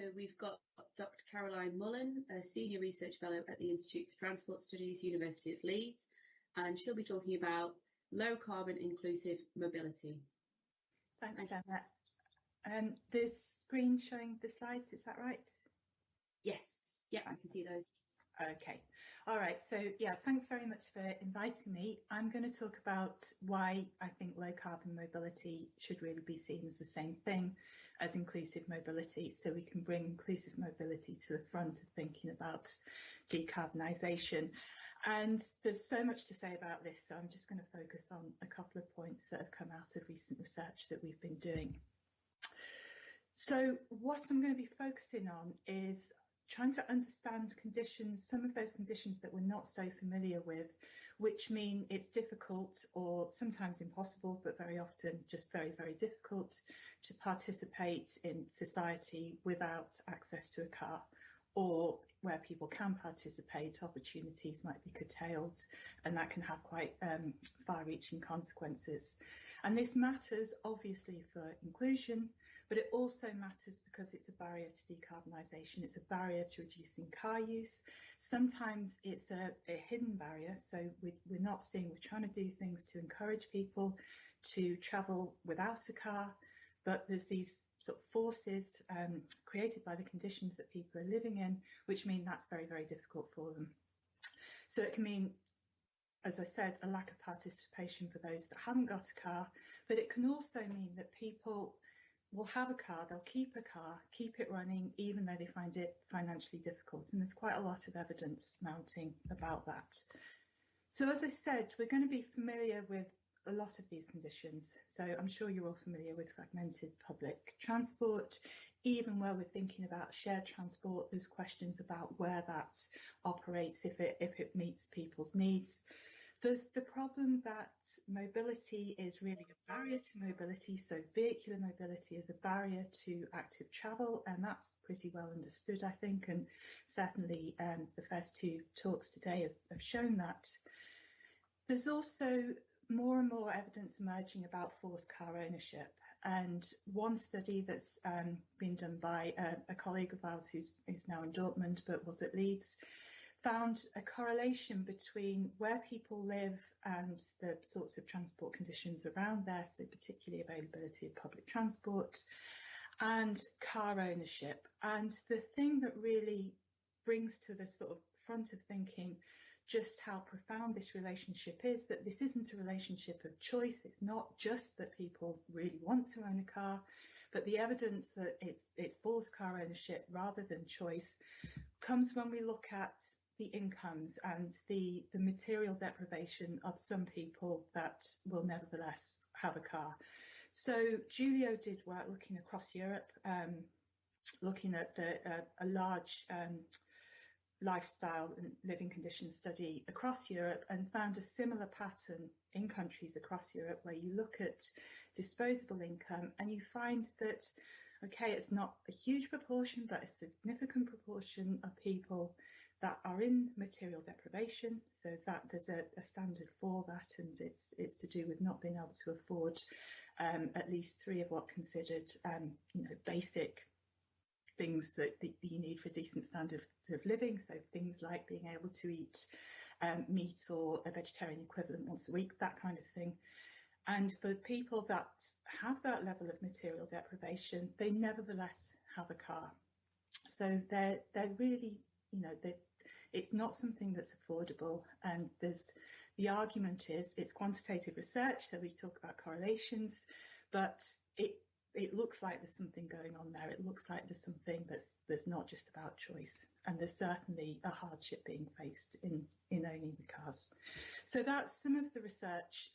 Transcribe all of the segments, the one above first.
So we've got Dr. Caroline Mullen, a Senior Research Fellow at the Institute for Transport Studies, University of Leeds, and she'll be talking about low carbon inclusive mobility. Thanks, Emma. This screen showing the slides, is that right? Yes, yeah, I can see those. Okay, all right, so yeah, thanks very much for inviting me. I'm going to talk about why I think low carbon mobility should really be seen as the same thing as inclusive mobility, so we can bring inclusive mobility to the front of thinking about decarbonisation. And there's so much to say about this, so I'm just going to focus on a couple of points that have come out of recent research that we've been doing. So what I'm going to be focusing on is trying to understand conditions, some of those conditions that we're not so familiar with, which mean it's difficult or sometimes impossible, but very often just very, very difficult to participate in society without access to a car, or where people can participate, opportunities might be curtailed, and that can have quite far-reaching consequences. And this matters obviously for inclusion, but it also matters because it's a barrier to decarbonisation. It's a barrier to reducing car use. Sometimes it's a hidden barrier, so we're not seeing, we're trying to do things to encourage people to travel without a car, but there's these sort of forces created by the conditions that people are living in, which mean that's very, very difficult for them. So it can mean, as I said, a lack of participation for those that haven't got a car, but it can also mean that people will have a car, they'll keep a car, keep it running, even though they find it financially difficult. And there's quite a lot of evidence mounting about that. So as I said, we're going to be familiar with a lot of these conditions. So I'm sure you're all familiar with fragmented public transport. Even where we're thinking about shared transport, there's questions about where that operates, if it meets people's needs. There's the problem that mobility is really a barrier to mobility. So vehicular mobility is a barrier to active travel, and that's pretty well understood, I think, and certainly the first two talks today have shown that. There's also more and more evidence emerging about forced car ownership, and one study that's been done by a colleague of ours who's now in Dortmund but was at Leeds found a correlation between where people live and the sorts of transport conditions around there, so particularly availability of public transport and car ownership. And the thing that really brings to the sort of front of thinking just how profound this relationship is, that this isn't a relationship of choice. It's not just that people really want to own a car, but the evidence that it's forced car ownership rather than choice comes when we look at the incomes and the material deprivation of some people that will nevertheless have a car. So Julio did work looking across Europe, looking at a large lifestyle and living conditions study across Europe, and found a similar pattern in countries across Europe where you look at disposable income and you find that, okay, it's not a huge proportion, but a significant proportion of people that are in material deprivation, so that there's a standard for that, and it's to do with not being able to afford at least three of what considered basic things that you need for a decent standard of living, so things like being able to eat meat or a vegetarian equivalent once a week, that kind of thing. And for people that have that level of material deprivation, they nevertheless have a car. So they're really, it's not something that's affordable, and the argument is it's quantitative research, so we talk about correlations, but it looks like there's something going on there. It looks like there's something that's not just about choice, and there's certainly a hardship being faced in owning the cars. So that's some of the research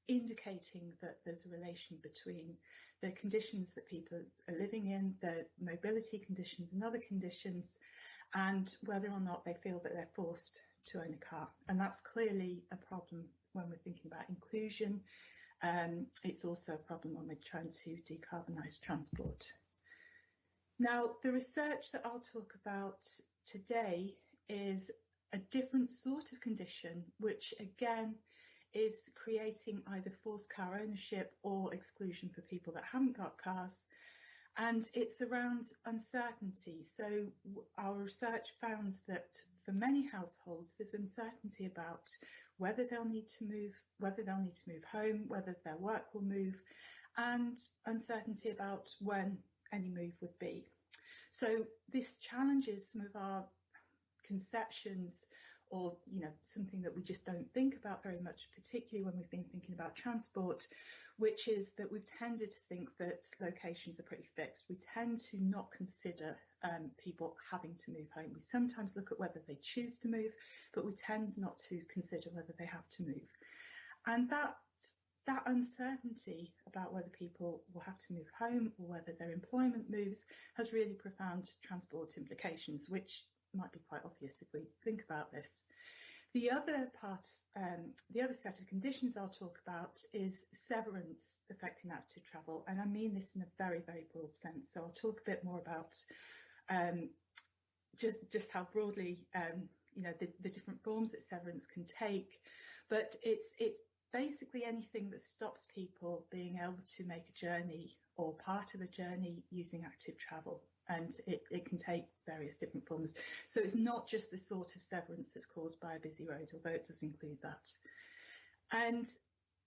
indicating that there's a relation between the conditions that people are living in, the mobility conditions and other conditions, and whether or not they feel that they're forced to own a car. And that's clearly a problem when we're thinking about inclusion. It's also a problem when we're trying to decarbonise transport. Now, the research that I'll talk about today is a different sort of condition, which again is creating either forced car ownership or exclusion for people that haven't got cars. And it's around uncertainty. So our research found that for many households, there's uncertainty about whether they'll need to move, home, whether their work will move, and uncertainty about when any move would be. So this challenges some of our conceptions, or something that we just don't think about very much, particularly when we've been thinking about transport, which is that we've tended to think that locations are pretty fixed. We tend to not consider people having to move home. We sometimes look at whether they choose to move, but we tend not to consider whether they have to move. And that uncertainty about whether people will have to move home or whether their employment moves has really profound transport implications, which might be quite obvious if we think about this. The other part, the other set of conditions I'll talk about is severance affecting active travel, and I mean this in a very, very broad sense. So I'll talk a bit more about just how broadly the different forms that severance can take, but it's basically anything that stops people being able to make a journey or part of a journey using active travel. And it can take various different forms. So it's not just the sort of severance that's caused by a busy road, although it does include that. And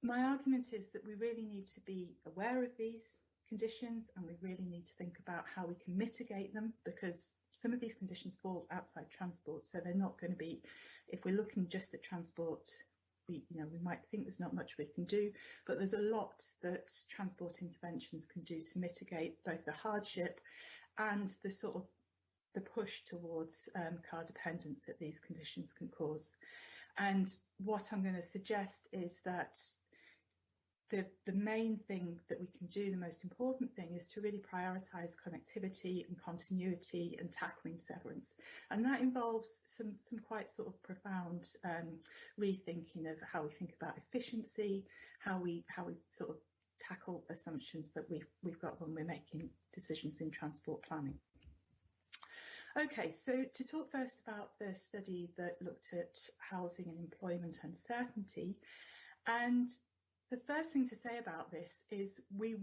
my argument is that we really need to be aware of these conditions, and we really need to think about how we can mitigate them, because some of these conditions fall outside transport. So they're not going to be, if we're looking just at transport, we might think there's not much we can do, but there's a lot that transport interventions can do to mitigate both the hardship and the sort of the push towards car dependence that these conditions can cause. And what I'm going to suggest is that the main thing that we can do, the most important thing, is to really prioritise connectivity and continuity and tackling severance. And that involves some quite sort of profound rethinking of how we think about efficiency, how we sort of tackle assumptions that we've got when we're making decisions in transport planning. Okay, so to talk first about the study that looked at housing and employment uncertainty, and the first thing to say about this is we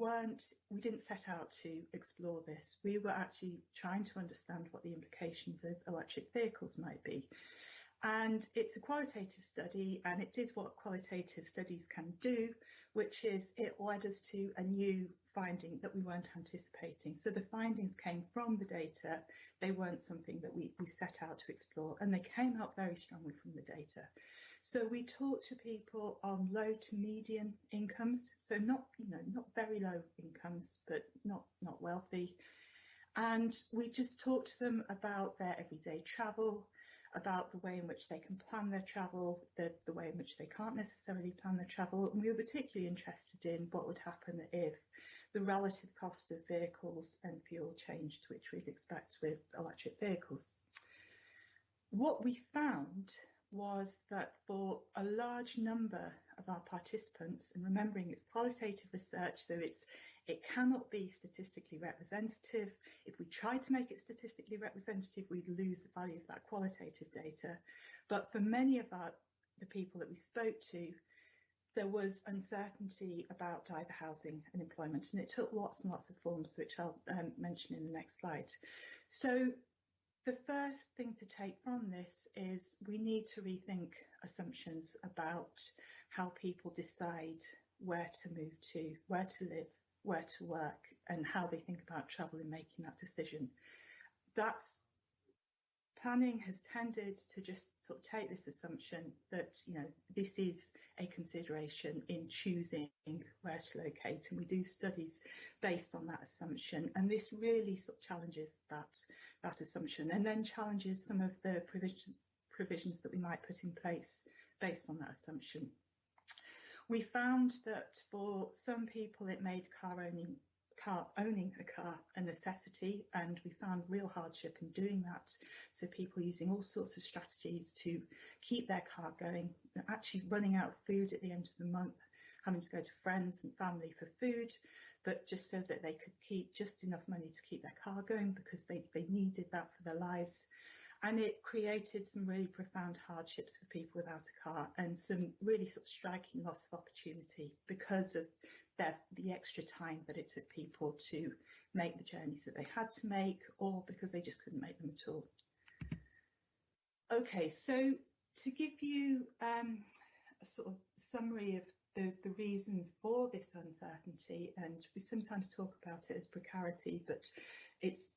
didn't set out to explore this. We were actually trying to understand what the implications of electric vehicles might be. And it's a qualitative study, and it did what qualitative studies can do, which is it led us to a new finding that we weren't anticipating. So the findings came from the data. They weren't something that we set out to explore, and they came out very strongly from the data. So we talked to people on low to median incomes, so not very low incomes, but not wealthy. And we just talked to them about their everyday travel, about the way in which they can plan their travel, the way in which they can't necessarily plan their travel. And we were particularly interested in what would happen if the relative cost of vehicles and fuel changed, which we'd expect with electric vehicles. What we found was that for a large number of our participants, and remembering it's qualitative research, so it cannot be statistically representative. If we tried to make it statistically representative, we'd lose the value of that qualitative data. But for many of the people that we spoke to, there was uncertainty about either housing and employment, and it took lots and lots of forms, which I'll mention in the next slide. So the first thing to take from this is we need to rethink assumptions about how people decide where to move to, where to live, where to work, and how they think about travel in making that decision. Planning has tended to just sort of take this assumption that this is a consideration in choosing where to locate, and we do studies based on that assumption, and this really sort of challenges that assumption, and then challenges some of the provisions that we might put in place based on that assumption. We found that for some people it made owning a car a necessity, and we found real hardship in doing that. So people using all sorts of strategies to keep their car going, actually running out of food at the end of the month, having to go to friends and family for food, but just so that they could keep just enough money to keep their car going because they needed that for their lives. And it created some really profound hardships for people without a car, and some really sort of striking loss of opportunity because of the extra time that it took people to make the journeys that they had to make, or because they just couldn't make them at all. Okay, so to give you a sort of summary of the reasons for this uncertainty, and we sometimes talk about it as precarity, but it's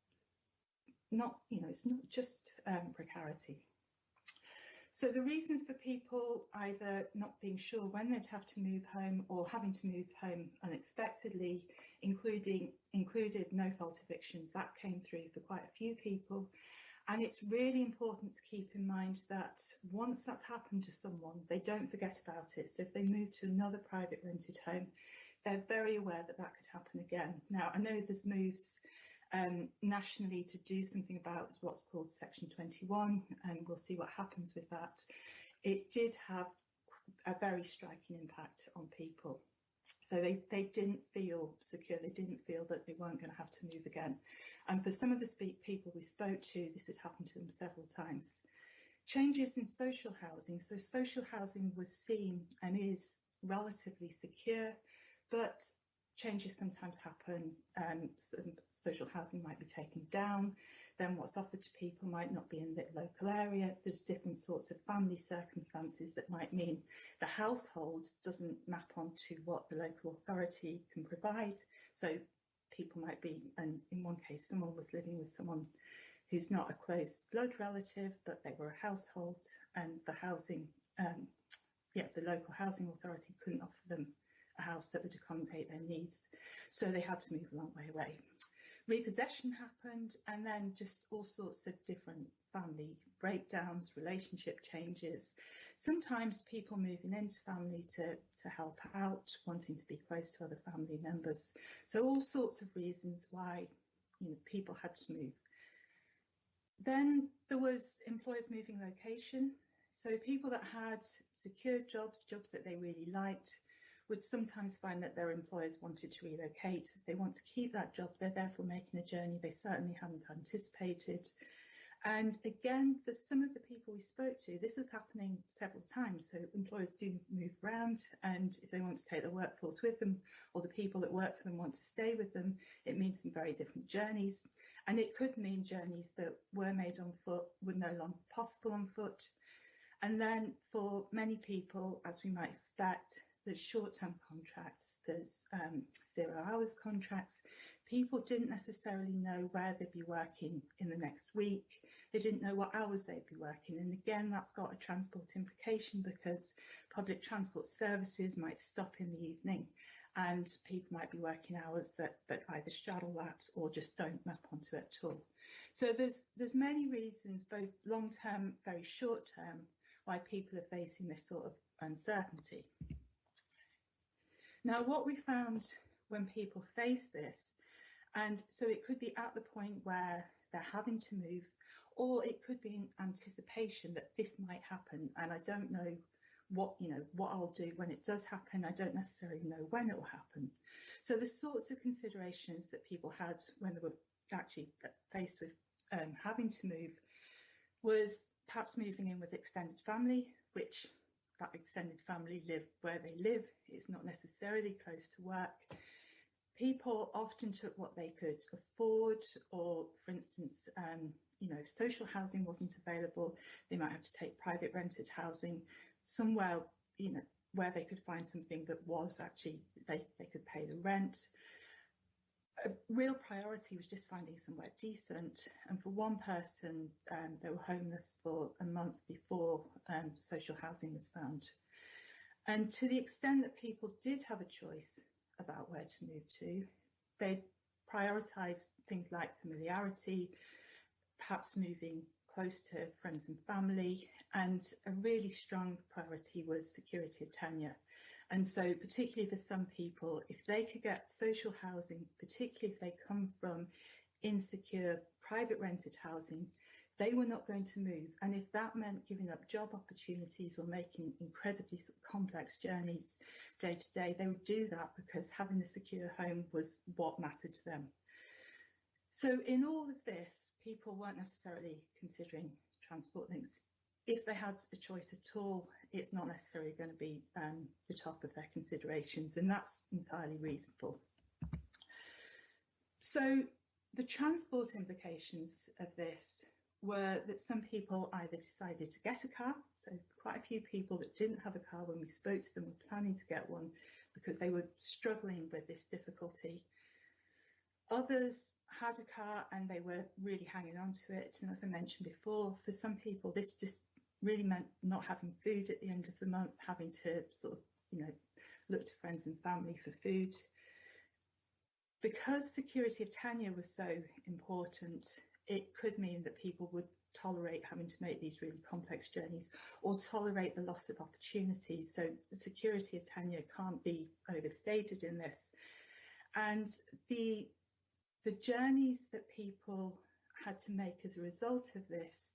not, it's not just precarity. So the reasons for people either not being sure when they'd have to move home or having to move home unexpectedly included no-fault evictions. That came through for quite a few people. And it's really important to keep in mind that once that's happened to someone, they don't forget about it. So if they move to another private rented home, they're very aware that that could happen again. Now, I know there's moves nationally to do something about what's called Section 21, and we'll see what happens with that. It did have a very striking impact on people. So they didn't feel secure, they didn't feel that they weren't going to have to move again. And for some of the people we spoke to, this had happened to them several times. Changes in social housing. So social housing was seen and is relatively secure, but changes sometimes happen. Some social housing might be taken down. Then what's offered to people might not be in the local area. There's different sorts of family circumstances that might mean the household doesn't map onto what the local authority can provide. So people might be, and in one case, someone was living with someone who's not a close blood relative, but they were a household, and the housing, the local housing authority couldn't offer them a house that would accommodate their needs. So they had to move a long way away. Repossession happened, and then just all sorts of different family breakdowns, relationship changes, sometimes people moving into family to help out, wanting to be close to other family members. So all sorts of reasons why people had to move. Then there was employers moving location. So people that had secured jobs that they really liked, would sometimes find that their employers wanted to relocate. They want to keep that job, they're therefore making a journey they certainly hadn't anticipated. And again, for some of the people we spoke to, this was happening several times. So employers do move around, and if they want to take the workforce with them, or the people that work for them want to stay with them, it means some very different journeys. And it could mean journeys that were made on foot were no longer possible on foot. And then for many people, as we might expect, there's short-term contracts, there's 0 hours contracts. People didn't necessarily know where they'd be working in the next week. They didn't know what hours they'd be working. And again, that's got a transport implication, because public transport services might stop in the evening, and people might be working hours that either straddle that or just don't map onto it at all. So there's many reasons, both long-term, very short-term, why people are facing this sort of uncertainty. Now, what we found when people face this, and so it could be at the point where they're having to move, or it could be in anticipation that this might happen, and I don't know what I'll do when it does happen. I don't necessarily know when it will happen. So the sorts of considerations that people had when they were actually faced with having to move was perhaps moving in with extended family, which that extended family live where they live. It's not necessarily close to work. People often took what they could afford, or for instance, if social housing wasn't available, they might have to take private rented housing somewhere, where they could find something that was actually, they could pay the rent. A real priority was just finding somewhere decent. And for one person, they were homeless for a month before social housing was found. And to the extent that people did have a choice about where to move to, they prioritised things like familiarity, perhaps moving close to friends and family, and a really strong priority was security of tenure. And so particularly for some people, if they could get social housing, particularly if they come from insecure private rented housing, they were not going to move. And if that meant giving up job opportunities or making incredibly sort of complex journeys day to day, they would do that because having a secure home was what mattered to them. So in all of this, people weren't necessarily considering transport links. if they had a choice at all, it's not necessarily going to be the top of their considerations, and that's entirely reasonable. So the transport implications of this were that some people either decided to get a car, so quite a few people that didn't have a car when we spoke to them were planning to get one because they were struggling with this difficulty. Others had a car and they were really hanging on to it, and as I mentioned before, for some people this just really meant not having food at the end of the month, having to sort of, look to friends and family for food. Because security of tenure was so important, it could mean that people would tolerate having to make these really complex journeys or tolerate the loss of opportunities. So the security of tenure can't be overstated in this. And the journeys that people had to make as a result of this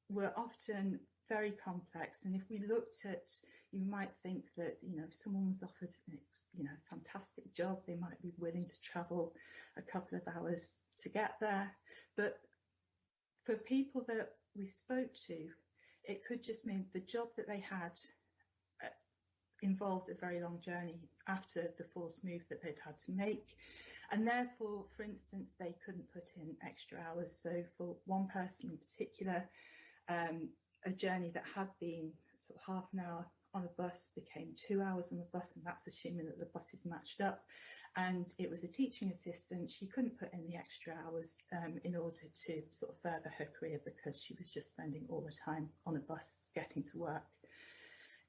were often very complex. And if we looked at, you might think that, if someone was offered, a fantastic job, they might be willing to travel a couple of hours to get there. But for people that we spoke to, it could just mean the job that they had involved a very long journey after the forced move that they'd had to make. And therefore, for instance, they couldn't put in extra hours. So for one person in particular, a journey that had been sort of half an hour on a bus became 2 hours on the bus, and that's assuming that the buses matched up. And it was a teaching assistant. She couldn't put in the extra hours in order to sort of further her career because she was just spending all the time on a bus getting to work.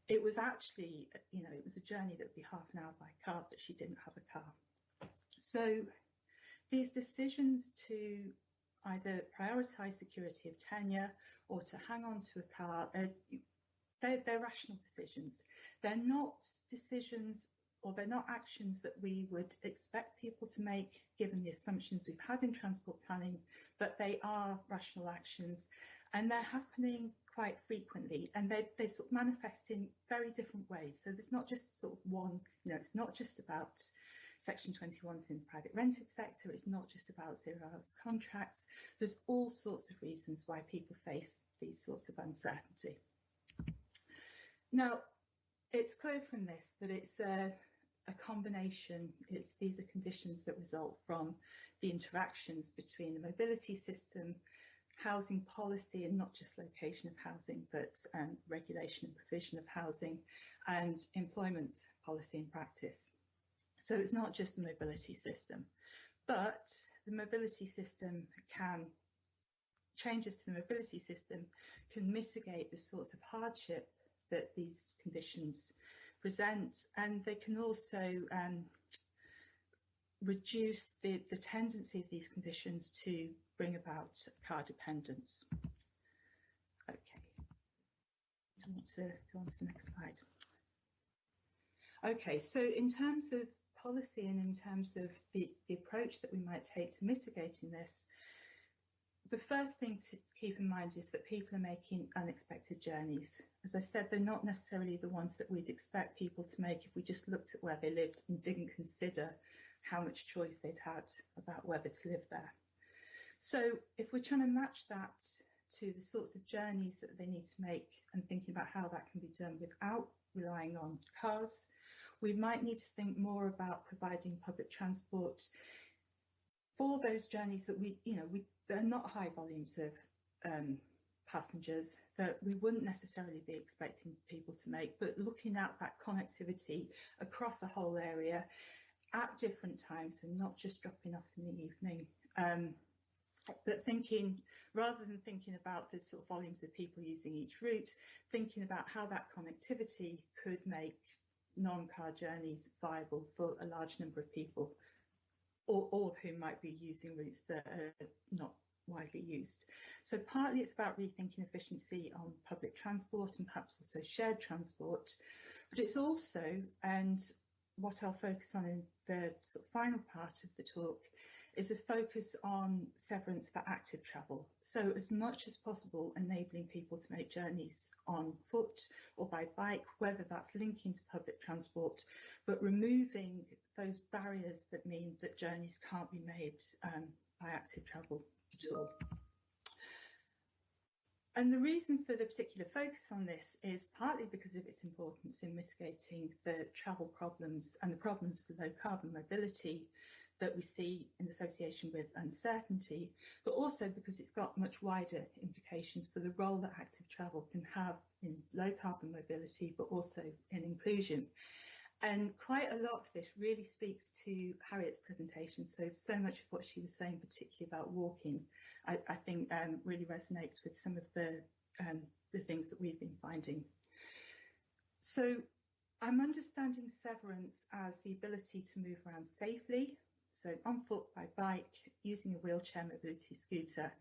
It was actually, it was a journey that would be half an hour by car, but she didn't have a car. So these decisions to either prioritise security of tenure or to hang on to a car, they're rational decisions. They're not decisions, or they're not actions that we would expect people to make given the assumptions we've had in transport planning, but they are rational actions, and they're happening quite frequently, and they sort of manifest in very different ways. So there's not just sort of one, it's not just about Section 21s in the private rented sector, it's not just about 0 hours contracts. There's all sorts of reasons why people face these sorts of uncertainty. Now, it's clear from this that it's a combination. These are conditions that result from the interactions between the mobility system, housing policy, and not just location of housing, but regulation and provision of housing, and employment policy and practice. So it's not just the mobility system, but the mobility system changes to the mobility system can mitigate the sorts of hardship that these conditions present, and they can also reduce the tendency of these conditions to bring about car dependence. Okay, I want to go on to the next slide. Okay, so in terms of policy and in terms of the approach that we might take to mitigating this, the first thing to keep in mind is that people are making unexpected journeys. As I said, they're not necessarily the ones that we'd expect people to make if we just looked at where they lived and didn't consider how much choice they'd had about whether to live there. So if we're trying to match that to the sorts of journeys that they need to make and thinking about how that can be done without relying on cars, we might need to think more about providing public transport for those journeys that there are not high volumes of passengers that we wouldn't necessarily be expecting people to make, but looking at that connectivity across a whole area at different times and not just dropping off in the evening. But rather than thinking about the sort of volumes of people using each route, thinking about how that connectivity could make non-car journeys viable for a large number of people, or all of whom might be using routes that are not widely used. So partly it's about rethinking efficiency on public transport and perhaps also shared transport, but it's also, and what I'll focus on in the sort of final part of the talk, is a focus on severance for active travel. So as much as possible enabling people to make journeys on foot or by bike, whether that's linking to public transport, but removing those barriers that mean that journeys can't be made by active travel at all. And the reason for the particular focus on this is partly because of its importance in mitigating the travel problems and the problems of low carbon mobility that we see in association with uncertainty, but also because it's got much wider implications for the role that active travel can have in low carbon mobility, but also in inclusion. And quite a lot of this really speaks to Harriet's presentation. So much of what she was saying, particularly about walking, I think really resonates with some of the things that we've been finding. So I'm understanding Severance as the ability to move around safely, so on foot, by bike, using a wheelchair mobility scooter,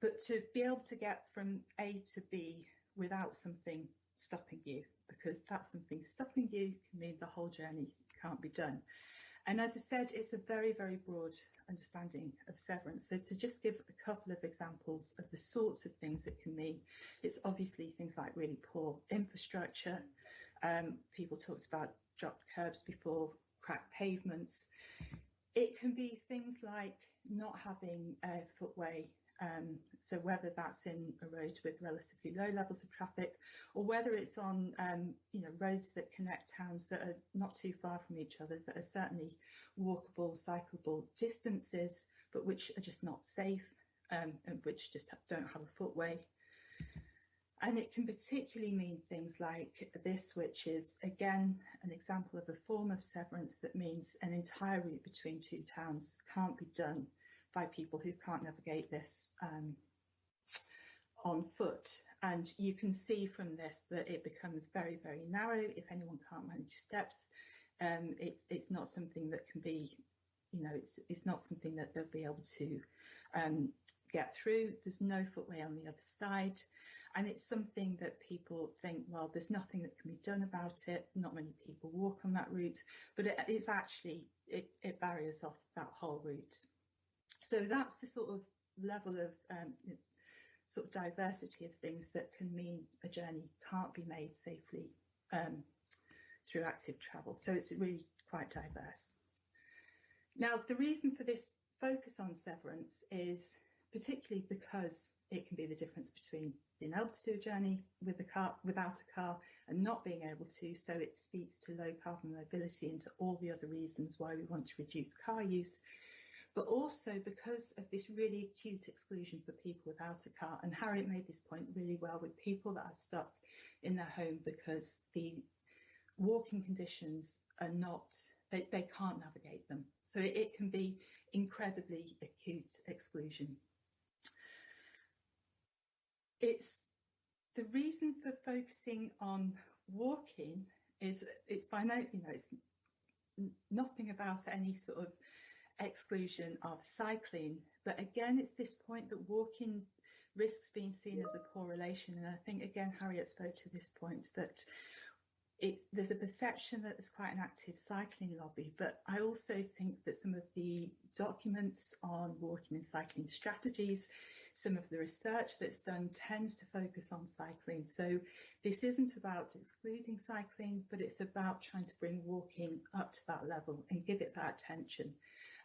but to be able to get from A to B without something stopping you, because that something stopping you can mean the whole journey can't be done. And as I said, it's a very, very broad understanding of Severance. So to just give a couple of examples of the sorts of things it can mean, it's obviously things like really poor infrastructure. People talked about dropped curbs before, cracked pavements. It can be things like not having a footway. So whether that's in a road with relatively low levels of traffic, or whether it's on roads that connect towns that are not too far from each other, that are certainly walkable, cyclable distances, but which are just not safe, and which just don't have a footway. And it can particularly mean things like this, which is again an example of a form of severance that means an entire route between two towns can't be done by people who can't navigate this on foot. And you can see from this that it becomes very, very narrow. If anyone can't manage steps, it's not something that can be, it's not something that they'll be able to get through. There's no footway on the other side. And it's something that people think, well, there's nothing that can be done about it. Not many people walk on that route, but it's actually, it barriers off that whole route. So that's the sort of level of sort of diversity of things that can mean a journey can't be made safely through active travel. So it's really quite diverse. Now, the reason for this focus on severance is particularly because it can be the difference between being able to do a journey with a car, without a car, and not being able to. So it speaks to low carbon mobility and to all the other reasons why we want to reduce car use. But also because of this really acute exclusion for people without a car. And Harriet made this point really well with people that are stuck in their home because the walking conditions are not, they can't navigate them. So it can be incredibly acute exclusion. It's the reason for focusing on walking is it's by no, it's nothing about any sort of exclusion of cycling, but again it's this point that walking risks being seen as a correlation. And I think again Harriet spoke to this point, that there's a perception that there's quite an active cycling lobby, but I also think that some of the documents on walking and cycling strategies, some of the research that's done tends to focus on cycling. So this isn't about excluding cycling, but it's about trying to bring walking up to that level and give it that attention.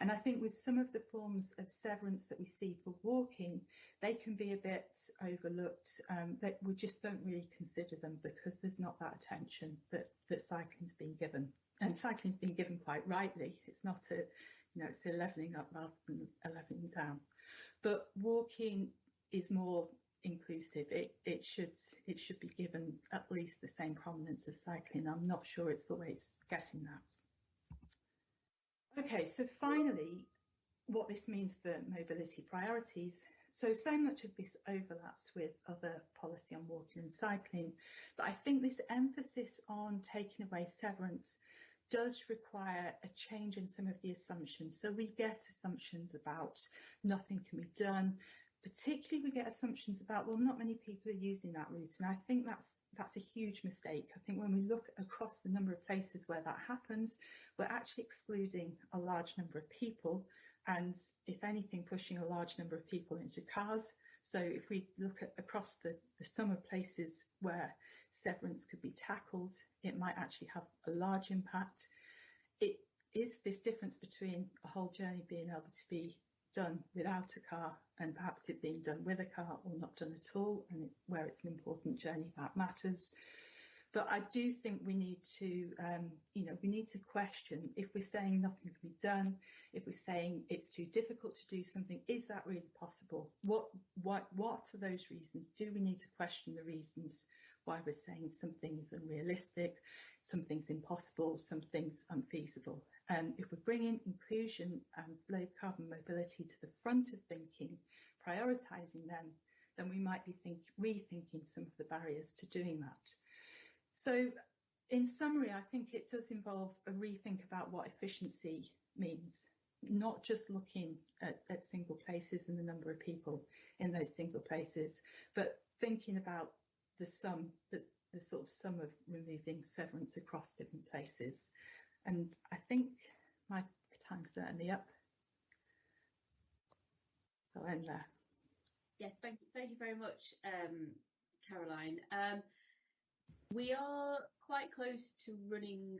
And I think with some of the forms of severance that we see for walking, they can be a bit overlooked, that we just don't really consider them because there's not that attention that cycling's been given. And cycling's been given quite rightly. It's not it's a levelling up rather than a levelling down. But walking is more inclusive. It should be given at least the same prominence as cycling. I'm not sure it's always getting that. Okay, so finally, what this means for mobility priorities. So much of this overlaps with other policy on walking and cycling, but I think this emphasis on taking away severance does require a change in some of the assumptions. So we get assumptions about nothing can be done. Particularly we get assumptions about, well, not many people are using that route. And I think that's a huge mistake. I think when we look across the number of places where that happens, we're actually excluding a large number of people. And if anything, pushing a large number of people into cars. So if we look at across the sum of places where severance could be tackled, it might actually have a large impact. It is this difference between a whole journey being able to be done without a car, and perhaps it being done with a car or not done at all, and where it's an important journey, that matters. But I do think we need to, we need to question, if we're saying nothing can be done, if we're saying it's too difficult to do something, is that really possible? What are those reasons? Do we need to question the reasons why we're saying something's unrealistic, something's impossible, something's unfeasible? And if we're bringing inclusion and low carbon mobility to the front of thinking, prioritising them, then we might be rethinking some of the barriers to doing that. So in summary, I think it does involve a rethink about what efficiency means, not just looking at single places and the number of people in those single places, but thinking about the sum, the sort of sum of removing severance across different places. And I think my time's certainly up. So I'll end there. Yes, thank you very much, Caroline. We are quite close to running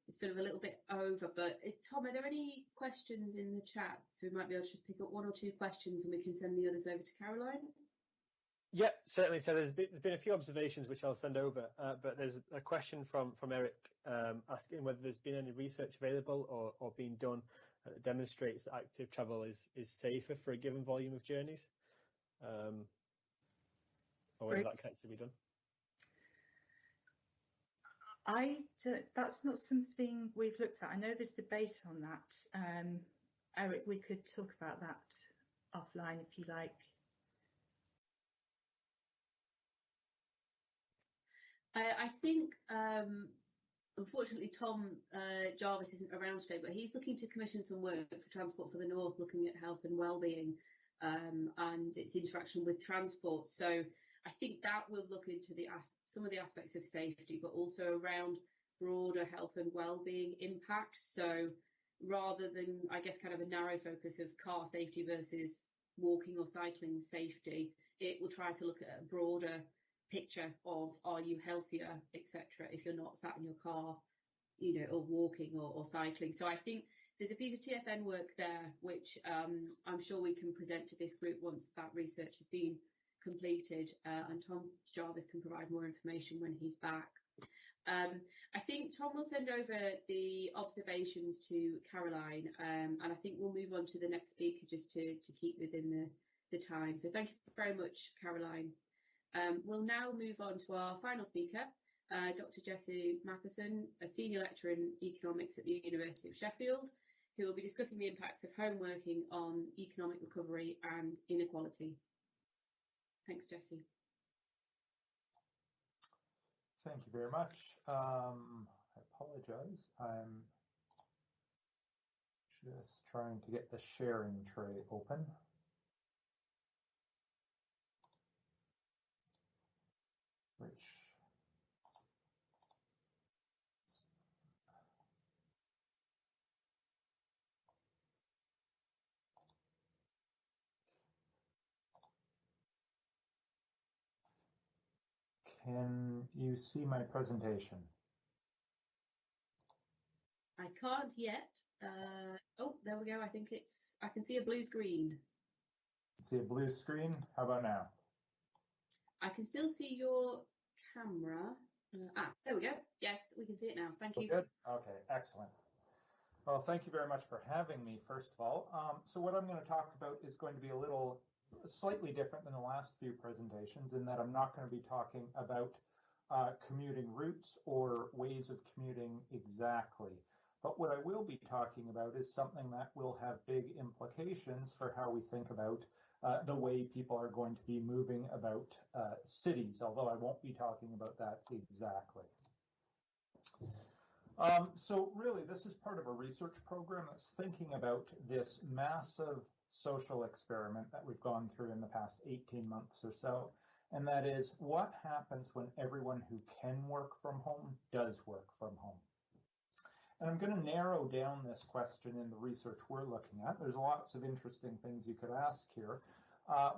sort of a little bit over, but Tom, are there any questions in the chat? So we might be able to just pick up one or two questions and we can send the others over to Caroline. Yeah, certainly. So there's been a few observations which I'll send over, but there's a question from Eric asking whether there's been any research available or being done that demonstrates that active travel is safer for a given volume of journeys, or whether that can actually be done. That's not something we've looked at. I know there's debate on that. Eric, we could talk about that offline if you like. I think, unfortunately, Tom Jarvis isn't around today, but he's looking to commission some work for Transport for the North, looking at health and wellbeing and its interaction with transport. So I think that will look into some of the aspects of safety, but also around broader health and wellbeing impact. So rather than, I guess, kind of a narrow focus of car safety versus walking or cycling safety, it will try to look at a broader picture of, are you healthier, etc., if you're not sat in your car, or walking or cycling. So I think there's a piece of TFN work there, which I'm sure we can present to this group once that research has been completed, and Tom Jarvis can provide more information when he's back. I think Tom will send over the observations to Caroline, and I think we'll move on to the next speaker just to keep within the time. So thank you very much, Caroline. We'll now move on to our final speaker, Dr. Jessie Matheson, a senior lecturer in economics at the University of Sheffield, who will be discussing the impacts of home working on economic recovery and inequality. Thanks, Jessie. Thank you very much. I apologize. I'm just trying to get the sharing tray open. Which can you see my presentation? I can't yet. Oh, there we go. I can see a blue screen. See a blue screen? How about now? I can still see your camera. There we go. Yes, we can see it now. Thank you. Good. Okay, excellent. Well, thank you very much for having me, first of all. So what I'm going to talk about is going to be slightly different than the last few presentations, in that I'm not going to be talking about commuting routes or ways of commuting exactly. But what I will be talking about is something that will have big implications for how we think about the way people are going to be moving about cities, although I won't be talking about that exactly. So really, this is part of a research program that's thinking about this massive social experiment that we've gone through in the past 18 months or so, and that is what happens when everyone who can work from home does work from home. And I'm going to narrow down this question in the research we're looking at. There's lots of interesting things you could ask here,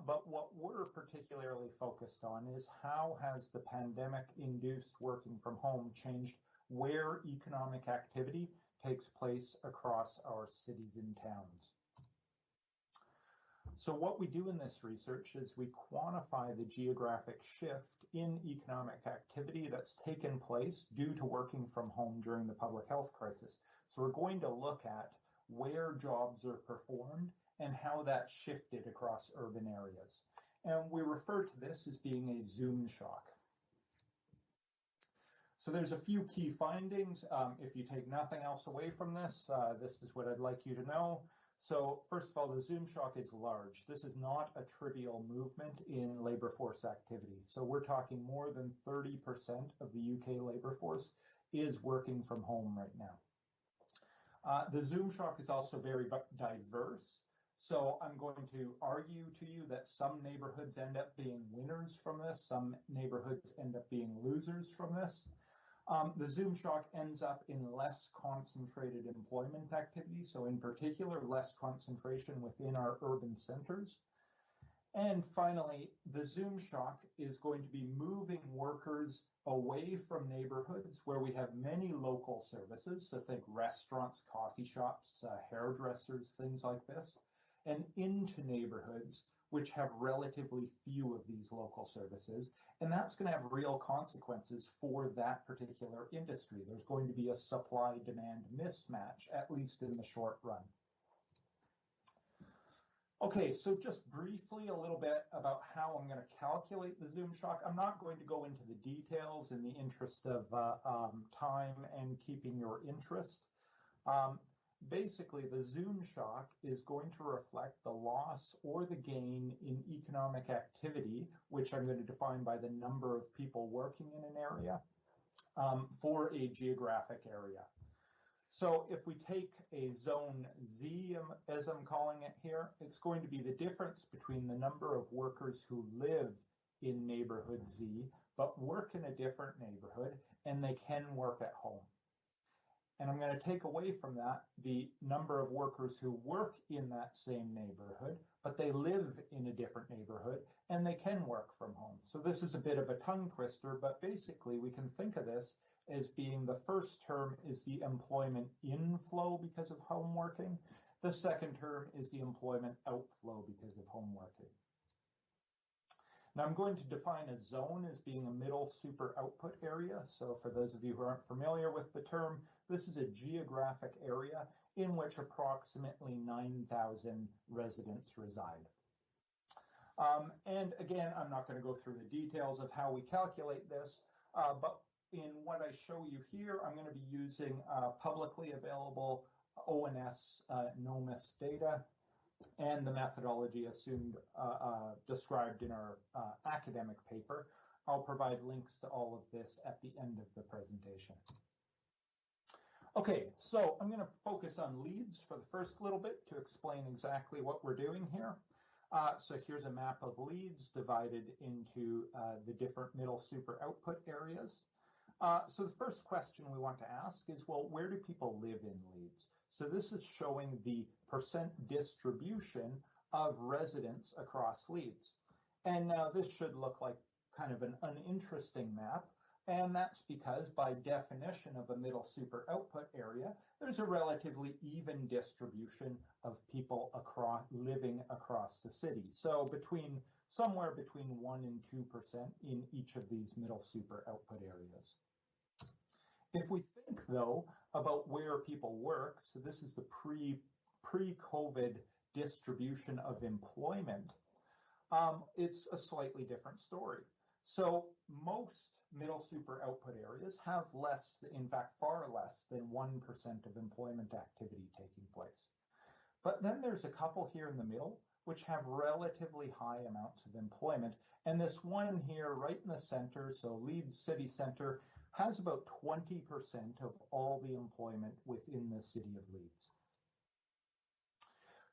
but what we're particularly focused on is how has the pandemic-induced working from home changed where economic activity takes place across our cities and towns. So what we do in this research is we quantify the geographic shift in economic activity that's taken place due to working from home during the public health crisis. So we're going to look at where jobs are performed and how that shifted across urban areas. And we refer to this as being a Zoom shock. So there's a few key findings. If you take nothing else away from this, this is what I'd like you to know. So first of all, the Zoom shock is large. This is not a trivial movement in labor force activity. So we're talking more than 30% of the UK labor force is working from home right now. The Zoom shock is also very diverse. So I'm going to argue to you that some neighborhoods end up being winners from this, some neighborhoods end up being losers from this. The Zoom shock ends up in less concentrated employment activity, so in particular, less concentration within our urban centers. And finally, the Zoom shock is going to be moving workers away from neighborhoods where we have many local services, so think restaurants, coffee shops, hairdressers, things like this, and into neighborhoods which have relatively few of these local services. And that's going to have real consequences for that particular industry. There's going to be a supply-demand mismatch, at least in the short run. Okay, so just briefly a little bit about how I'm going to calculate the Zoom shock. I'm not going to go into the details in the interest of time and keeping your interest. Basically, the Zoom shock is going to reflect the loss or the gain in economic activity, which I'm going to define by the number of people working in an area, for a geographic area. So if we take a zone Z, as I'm calling it here, it's going to be the difference between the number of workers who live in neighborhood Z, but work in a different neighborhood, and they can work at home. And I'm going to take away from that the number of workers who work in that same neighborhood, but they live in a different neighborhood and they can work from home. So this is a bit of a tongue twister, but basically we can think of this as being the first term is the employment inflow because of home working. The second term is the employment outflow because of home working. Now I'm going to define a zone as being a middle super output area. So for those of you who aren't familiar with the term, this is a geographic area in which approximately 9,000 residents reside. And again, I'm not going to go through the details of how we calculate this, but in what I show you here, I'm going to be using publicly available ONS NOMIS data and the methodology assumed described in our academic paper. I'll provide links to all of this at the end of the presentation. Okay, so I'm going to focus on Leeds for the first little bit to explain exactly what we're doing here. So here's a map of Leeds divided into the different middle super output areas. So the first question we want to ask is, well, where do people live in Leeds? So this is showing the percent distribution of residents across Leeds. And now this should look like kind of an uninteresting map. And that's because by definition of a middle super output area, there's a relatively even distribution of people living across the city. So somewhere between 1% and 2% in each of these middle super output areas. If we think, though, about where people work, so this is the pre-COVID distribution of employment, it's a slightly different story. So most middle super output areas have less, in fact, far less than 1% of employment activity taking place. But then there's a couple here in the middle which have relatively high amounts of employment. And this one here right in the center, so Leeds city center, has about 20% of all the employment within the city of Leeds.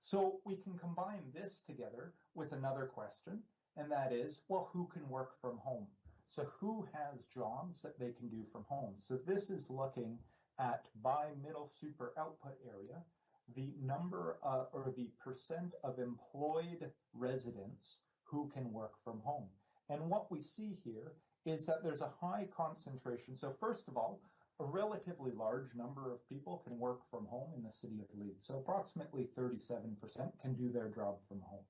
So we can combine this together with another question, and that is, well, who can work from home? So who has jobs that they can do from home? So this is looking at, by middle super output area, the number or the percent of employed residents who can work from home. And what we see here is that there's a high concentration. So first of all, a relatively large number of people can work from home in the city of Leeds. So approximately 37% can do their job from home.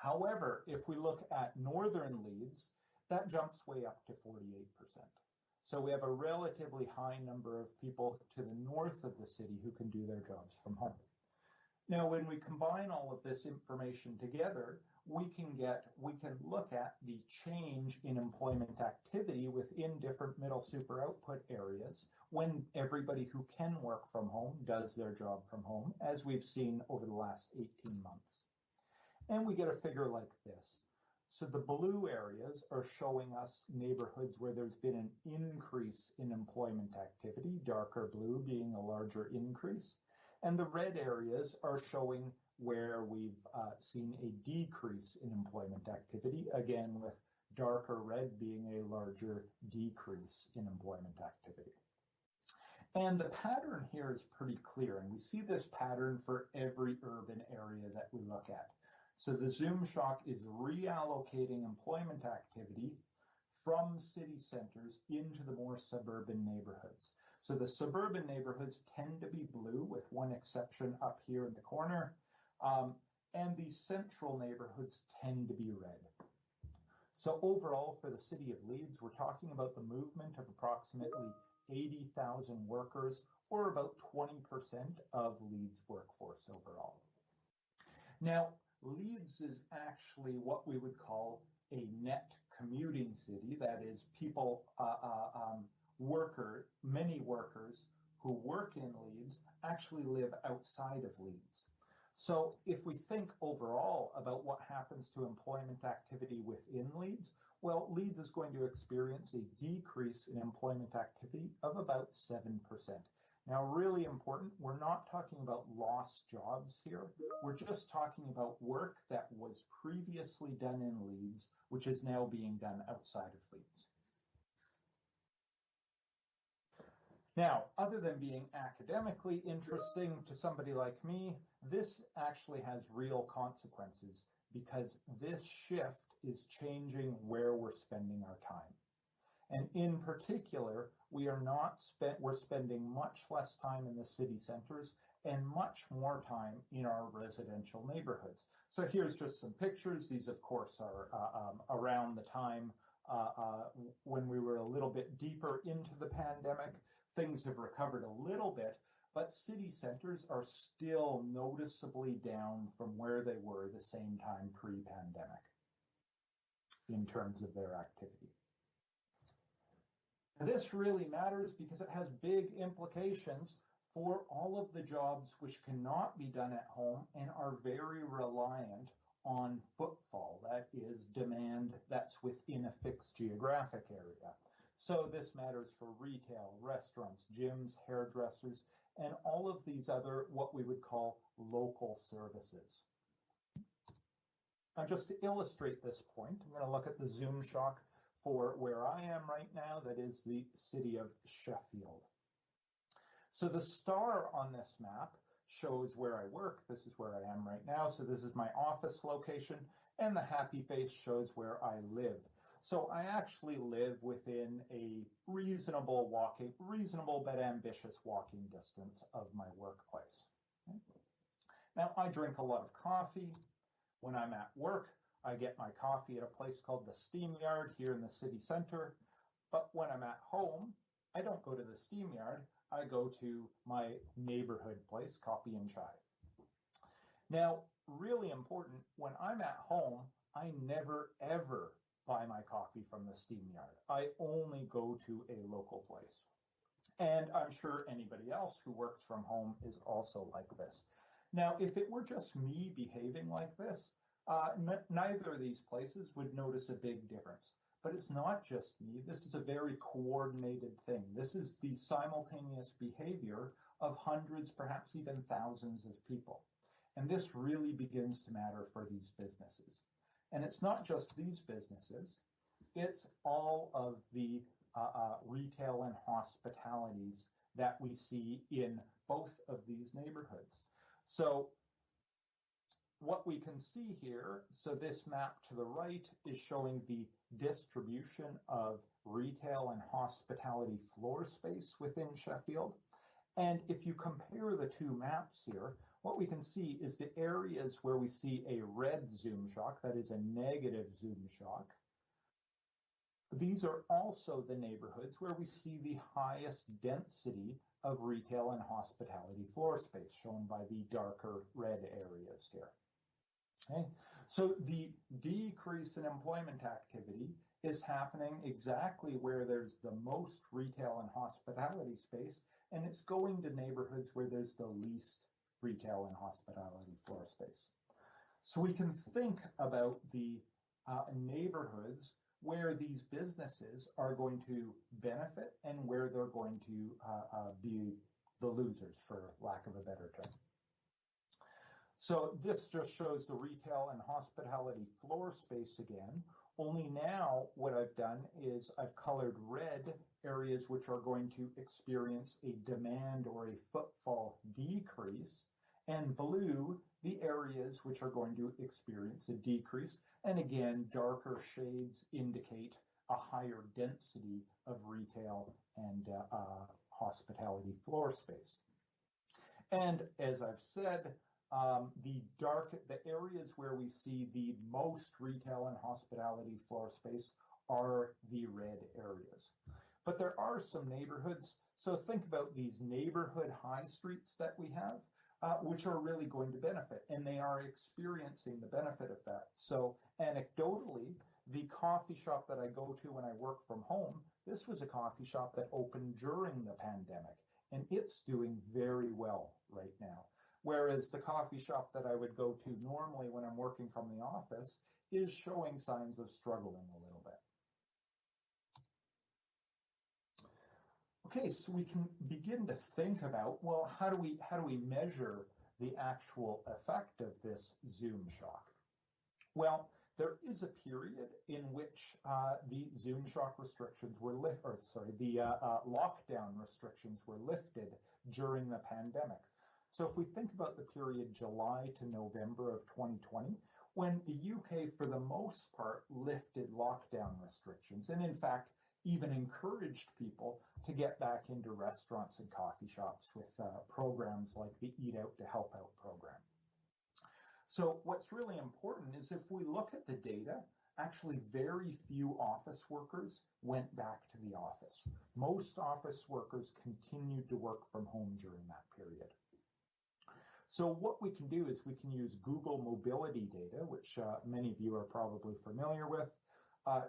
However, if we look at northern Leeds, that jumps way up to 48%. So we have a relatively high number of people to the north of the city who can do their jobs from home. Now, when we combine all of this information together, we can look at the change in employment activity within different middle super output areas when everybody who can work from home does their job from home, as we've seen over the last 18 months. And we get a figure like this. So the blue areas are showing us neighborhoods where there's been an increase in employment activity, darker blue being a larger increase. And the red areas are showing where we've seen a decrease in employment activity, again with darker red being a larger decrease in employment activity. And the pattern here is pretty clear, and we see this pattern for every urban area that we look at. So the Zoom shock is reallocating employment activity from city centers into the more suburban neighborhoods. So the suburban neighborhoods tend to be blue, with one exception up here in the corner, and the central neighborhoods tend to be red. So overall, for the city of Leeds, we're talking about the movement of approximately 80,000 workers, or about 20% of Leeds' workforce overall. Now, Leeds is actually what we would call a net commuting city. That is, people, many workers who work in Leeds actually live outside of Leeds. So if we think overall about what happens to employment activity within Leeds, well, Leeds is going to experience a decrease in employment activity of about 7%. Now, really important, we're not talking about lost jobs here. We're just talking about work that was previously done in Leeds, which is now being done outside of Leeds. Now, other than being academically interesting to somebody like me, this actually has real consequences, because this shift is changing where we're spending our time. And in particular, we're spending much less time in the city centers and much more time in our residential neighborhoods. So here's just some pictures. These, of course, are around the time when we were a little bit deeper into the pandemic. Things have recovered a little bit, but city centers are still noticeably down from where they were the same time pre-pandemic in terms of their activity. This really matters because it has big implications for all of the jobs which cannot be done at home and are very reliant on footfall, that is demand that's within a fixed geographic area. So this matters for retail, restaurants, gyms, hairdressers, and all of these other what we would call local services. Now, just to illustrate this point, I'm going to look at the Zoom shock for where I am right now, that is the city of Sheffield. So the star on this map shows where I work. This is where I am right now. So this is my office location, and the happy face shows where I live. So I actually live within a reasonable but ambitious walking distance of my workplace. Okay. Now, I drink a lot of coffee. When I'm at work, I get my coffee at a place called the Steam Yard here in the city center. But when I'm at home, I don't go to the Steam Yard. I go to my neighborhood place, Coffee and Chai. Now, really important, when I'm at home, I never, ever buy my coffee from the Steam Yard. I only go to a local place. And I'm sure anybody else who works from home is also like this. Now, if it were just me behaving like this, neither of these places would notice a big difference. But it's not just me. This is a very coordinated thing. This is the simultaneous behavior of hundreds, perhaps even thousands of people. And this really begins to matter for these businesses. And it's not just these businesses. It's all of the retail and hospitalities that we see in both of these neighborhoods. So what we can see here, so this map to the right is showing the distribution of retail and hospitality floor space within Sheffield. And if you compare the two maps here, what we can see is the areas where we see a red Zoom shock, that is a negative Zoom shock. These are also the neighborhoods where we see the highest density of retail and hospitality floor space, shown by the darker red areas here. Okay. So the decrease in employment activity is happening exactly where there's the most retail and hospitality space, and it's going to neighborhoods where there's the least retail and hospitality floor space. So we can think about the neighborhoods where these businesses are going to benefit and where they're going to be the losers, for lack of a better term. So this just shows the retail and hospitality floor space again, only now what I've done is I've colored red areas which are going to experience a demand or a footfall decrease, and blue the areas which are going to experience a decrease. And again, darker shades indicate a higher density of retail and hospitality floor space. And as I've said, the areas where we see the most retail and hospitality floor space are the red areas. But there are some neighborhoods, so think about these neighborhood high streets that we have, which are really going to benefit, and they are experiencing the benefit of that. So anecdotally, the coffee shop that I go to when I work from home, this was a coffee shop that opened during the pandemic, and it's doing very well right now. Whereas the coffee shop that I would go to normally when I'm working from the office is showing signs of struggling a little bit. Okay, so we can begin to think about, well, how do we measure the actual effect of this Zoom shock? Well, there is a period in which the Zoom shock restrictions were lockdown restrictions were lifted during the pandemic. So if we think about the period July to November of 2020, when the UK, for the most part, lifted lockdown restrictions, and in fact, even encouraged people to get back into restaurants and coffee shops with programs like the Eat Out to Help Out program. So what's really important is if we look at the data, actually very few office workers went back to the office. Most office workers continued to work from home during that period. So what we can do is we can use Google mobility data, which many of you are probably familiar with,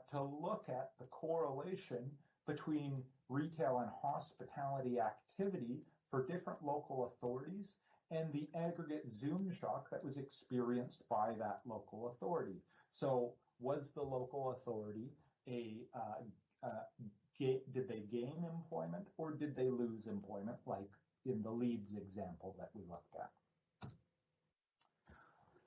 to look at the correlation between retail and hospitality activity for different local authorities and the aggregate Zoom shock that was experienced by that local authority. So was the local authority did they gain employment or did they lose employment, like in the Leeds example that we looked at?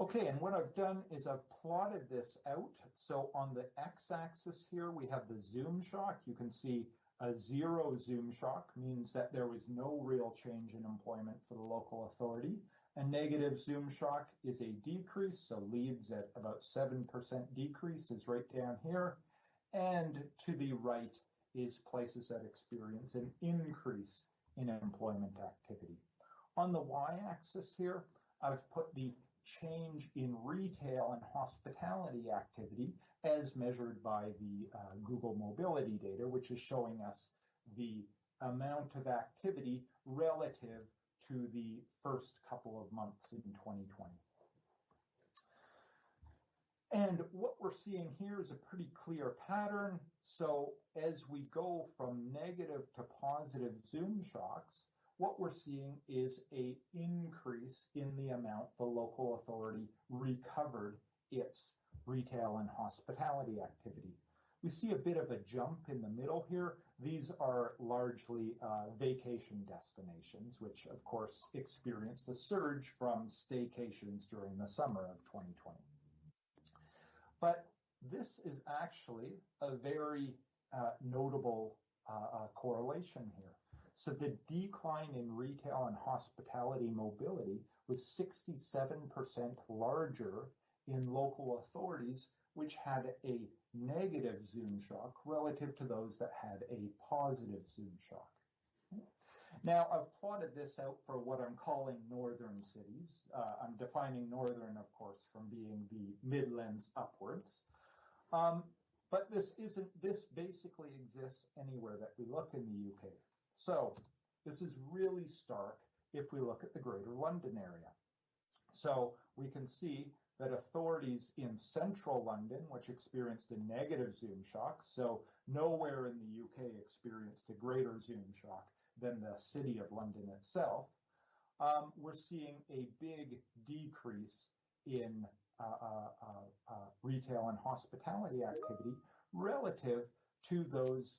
Okay, and what I've done is I've plotted this out. So on the x-axis here, we have the Zoom shock. You can see a 0 Zoom shock means that there was no real change in employment for the local authority. A negative Zoom shock is a decrease, so Leeds at about 7% decrease is right down here. And to the right is places that experience an increase in employment activity. On the y-axis here, I've put the change in retail and hospitality activity as measured by the Google mobility data, which is showing us the amount of activity relative to the first couple of months in 2020. And what we're seeing here is a pretty clear pattern. So as we go from negative to positive Zoom shocks, what we're seeing is an increase in the amount the local authority recovered its retail and hospitality activity. We see a bit of a jump in the middle here. These are largely vacation destinations, which of course experienced a surge from staycations during the summer of 2020. But this is actually a very notable correlation here. So the decline in retail and hospitality mobility was 67% larger in local authorities which had a negative Zoom shock relative to those that had a positive Zoom shock. Now, I've plotted this out for what I'm calling northern cities. I'm defining northern, of course, from being the Midlands upwards. But this basically exists anywhere that we look in the UK. So this is really stark if we look at the Greater London area. So we can see that authorities in central London, which experienced a negative Zoom shock, so nowhere in the UK experienced a greater Zoom shock than the City of London itself, we're seeing a big decrease in retail and hospitality activity relative to those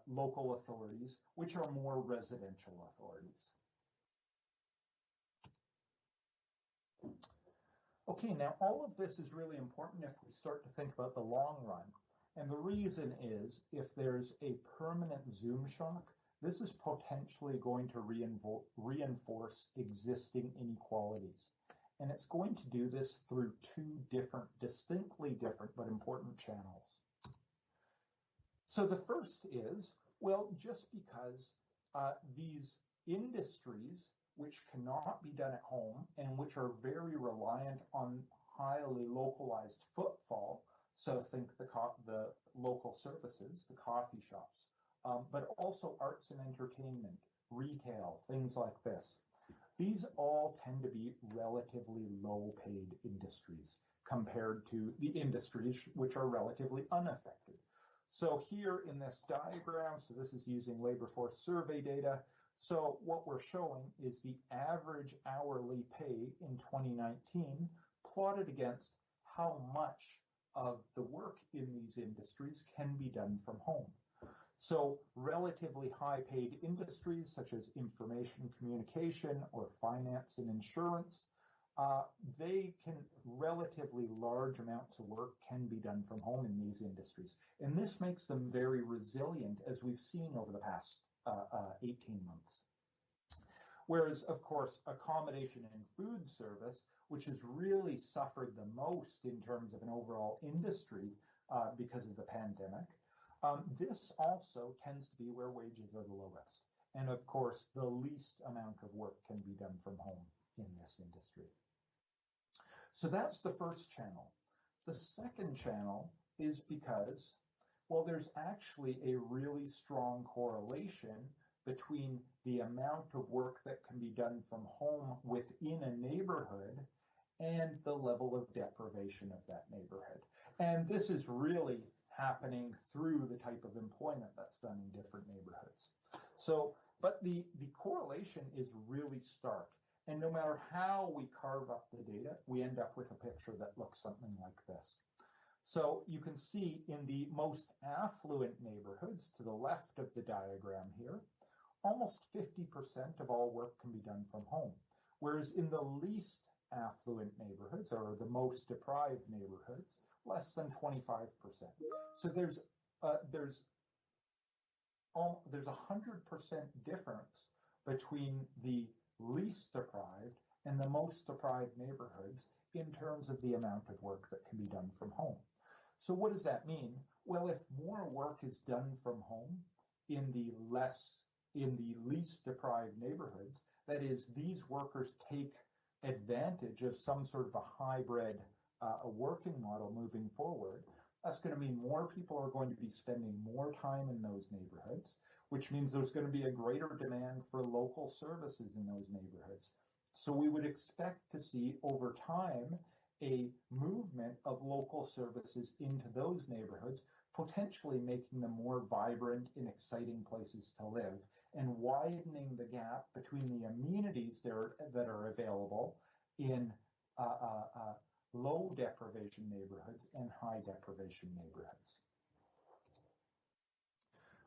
local authorities, which are more residential authorities. Okay, now all of this is really important if we start to think about the long run. And the reason is, if there's a permanent Zoom shock, this is potentially going to reinforce existing inequalities. And it's going to do this through two distinctly different but important channels. So the first is, well, just because these industries which cannot be done at home and which are very reliant on highly localized footfall, so think the local services, the coffee shops, but also arts and entertainment, retail, things like this. These all tend to be relatively low-paid industries compared to the industries which are relatively unaffected. So here in this diagram, so this is using labor force survey data, so what we're showing is the average hourly pay in 2019 plotted against how much of the work in these industries can be done from home. So relatively high paid industries such as information communication or finance and insurance, they can relatively large amounts of work can be done from home in these industries. And this makes them very resilient, as we've seen over the past 18 months. Whereas, of course, accommodation and food service, which has really suffered the most in terms of an overall industry because of the pandemic, this also tends to be where wages are the lowest. And of course, the least amount of work can be done from home in this industry. So that's the first channel. The second channel is because, well, there's actually a really strong correlation between the amount of work that can be done from home within a neighborhood and the level of deprivation of that neighborhood. And this is really happening through the type of employment that's done in different neighborhoods. So, but the correlation is really stark. And no matter how we carve up the data, we end up with a picture that looks something like this. So you can see in the most affluent neighborhoods to the left of the diagram here, almost 50% of all work can be done from home. Whereas in the least affluent neighborhoods, or the most deprived neighborhoods, less than 25%. So there's 100% difference between the least deprived and the most deprived neighborhoods in terms of the amount of work that can be done from home. So what does that mean? Well, if more work is done from home in the least deprived neighborhoods, that is, these workers take advantage of some sort of a hybrid working model moving forward, that's going to mean more people are going to be spending more time in those neighborhoods, which means there's going to be a greater demand for local services in those neighborhoods. So we would expect to see over time a movement of local services into those neighborhoods, potentially making them more vibrant and exciting places to live, and widening the gap between the amenities that are available in low deprivation neighborhoods and high deprivation neighborhoods.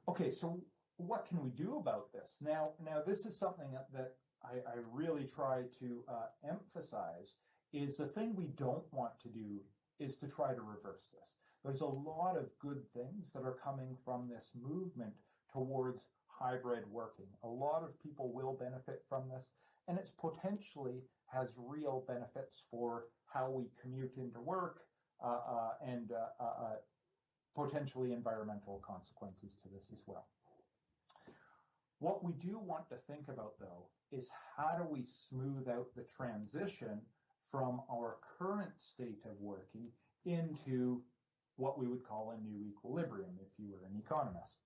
Okay, so what can we do about this? Now this is something that I really try to emphasize, is the thing we don't want to do is to try to reverse this. There's a lot of good things that are coming from this movement towards hybrid working. A lot of people will benefit from this, and it's potentially has real benefits for how we commute into work and potentially environmental consequences to this as well. What we do want to think about, though, is how do we smooth out the transition from our current state of working into what we would call a new equilibrium if you were an economist.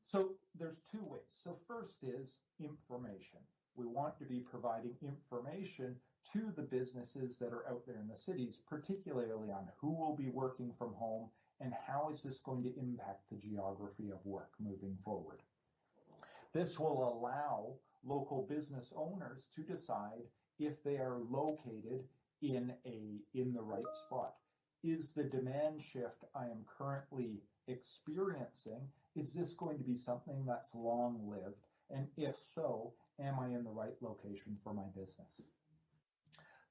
So there's two ways. So first is information. We want to be providing information to the businesses that are out there in the cities, particularly on who will be working from home and how is this going to impact the geography of work moving forward. This will allow local business owners to decide if they are located in the right spot. Is the demand shift I am currently experiencing, is this going to be something that's long-lived? And if so, am I in the right location for my business?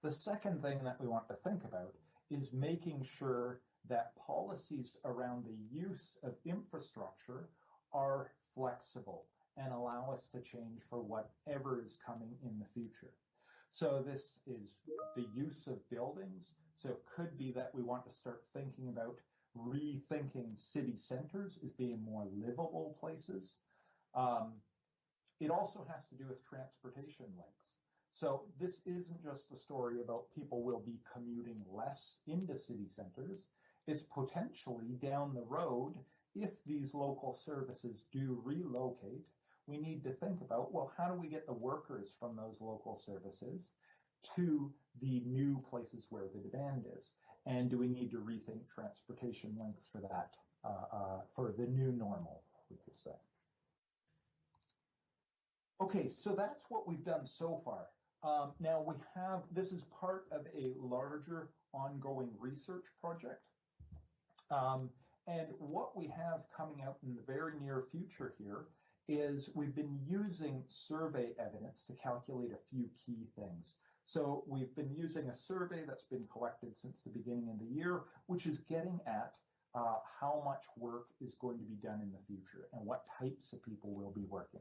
The second thing that we want to think about is making sure that policies around the use of infrastructure are flexible and allow us to change for whatever is coming in the future. So this is the use of buildings. So it could be that we want to start thinking about rethinking city centers as being more livable places. It also has to do with transportation links. So this isn't just a story about people will be commuting less into city centers. It's potentially down the road, if these local services do relocate, we need to think about, well, how do we get the workers from those local services to the new places where the demand is? And do we need to rethink transportation links for that, for the new normal, we could say. Okay, so that's what we've done so far. Now this is part of a larger ongoing research project. And what we have coming out in the very near future here is we've been using survey evidence to calculate a few key things. So we've been using a survey that's been collected since the beginning of the year, which is getting at how much work is going to be done in the future and what types of people will be working.